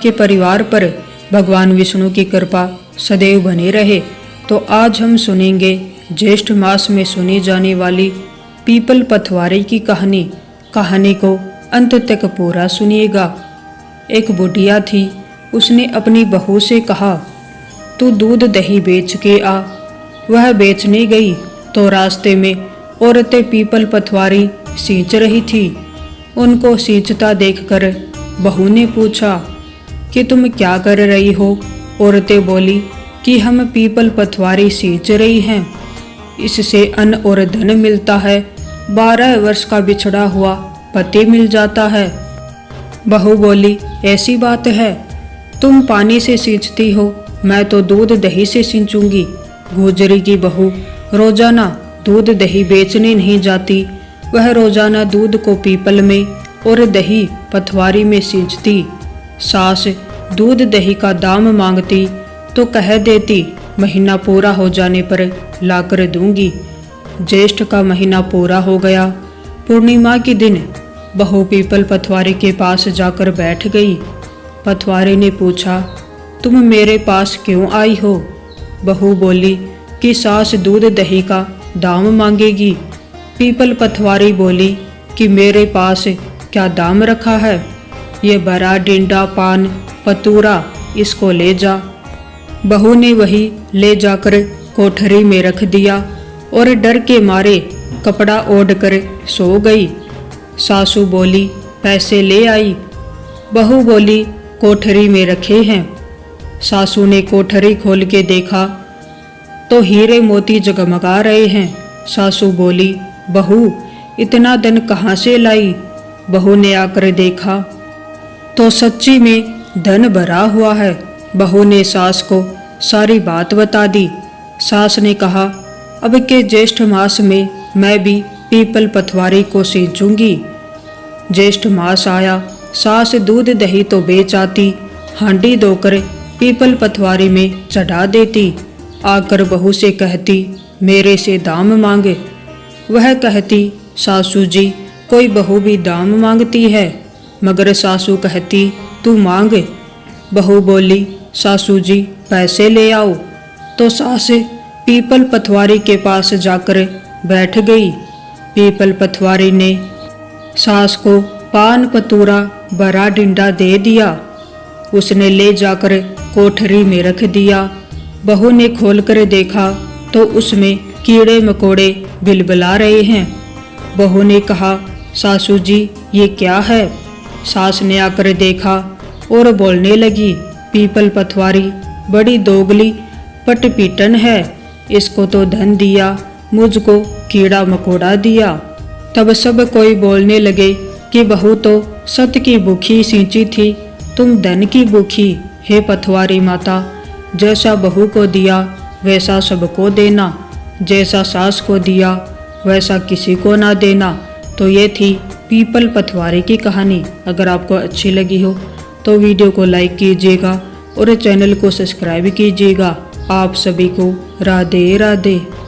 के परिवार पर भगवान विष्णु की कृपा सदैव बनी रहे। तो आज हम सुनेंगे ज्येष्ठ मास में सुनी जाने वाली पीपल पथवारी की कहानी को अंत तक पूरा सुनिएगा। एक बुढ़िया थी, उसने अपनी बहू से कहा, तू दूध दही बेच के आ। वह बेचने गई तो रास्ते में औरतें पीपल पथवारी सींच रही थी। उनको सींचता देखकर बहू ने पूछा कि तुम क्या कर रही हो? औरतें बोली कि हम पीपल पथवारी सींच रही हैं, इससे अन्न और धन मिलता है, 12 वर्ष का बिछड़ा हुआ पति मिल जाता है। बहू बोली, ऐसी बात है, तुम पानी से सींचती हो, मैं तो दूध दही से सींचूंगी। गुजरी की बहू रोजाना दूध दही बेचने नहीं जाती, वह रोजाना दूध को पीपल में और दही पथवारी में सींचती। सास दूध दही का दाम मांगती तो कह देती, महीना पूरा हो जाने पर लाकर दूंगी। ज्येष्ठ का महीना पूरा हो गया। पूर्णिमा के दिन बहू पीपल पथवारी के पास जाकर बैठ गई। पथवारी ने पूछा, तुम मेरे पास क्यों आई हो? बहू बोली कि सास दूध दही का दाम मांगेगी। पीपल पथवारी बोली कि मेरे पास क्या दाम रखा है, ये बड़ा डिंडा पान पतूरा, इसको ले जा। बहू ने वही ले जाकर कोठरी में रख दिया और डर के मारे कपड़ा ओढ़ कर सो गई। सासू बोली, पैसे ले आई? बहू बोली, कोठरी में रखे हैं। सासू ने कोठरी खोल के देखा तो हीरे मोती जगमगा रहे हैं। सासू बोली, बहू इतना धन कहाँ से लाई? बहू ने आकर देखा तो सच्ची में धन भरा हुआ है। बहू ने सास को सारी बात बता दी। सास ने कहा, अब के ज्येष्ठ मास में मैं भी पीपल पथवारी को सींचूंगी। ज्येष्ठ मास आया, सास दूध दही तो बेच आती, हांडी धोकर पीपल पथवारी में चढ़ा देती। आकर बहू से कहती, मेरे से दाम मांगे। वह कहती, सासू जी, कोई बहू भी दाम मांगती है? मगर सासू कहती, तू मांग। बहू बोली, सासू जी पैसे ले आओ। तो सास पीपल पथवारी के पास जाकर बैठ गई। पीपल पथवारी ने सास को पान पतूरा बड़ा डिंडा दे दिया। उसने ले जाकर कोठरी में रख दिया। बहू ने खोलकर देखा तो उसमें कीड़े मकोड़े बिलबिला रहे हैं। बहू ने कहा, सासू जी ये क्या है? सास ने आकर देखा और बोलने लगी, पीपल पथवारी बड़ी दोगली पटपीटन है, इसको तो धन दिया, मुझको कीड़ा मकोड़ा दिया। तब सब कोई बोलने लगे कि बहू तो सत की भूखी सींची थी, तुम धन की भूखी। हे पथवारी माता, जैसा बहू को दिया वैसा सबको देना, जैसा सास को दिया वैसा किसी को ना देना। तो ये थी पीपल पथवारी की कहानी। अगर आपको अच्छी लगी हो तो वीडियो को लाइक कीजिएगा और चैनल को सब्सक्राइब कीजिएगा। आप सभी को राधे राधे।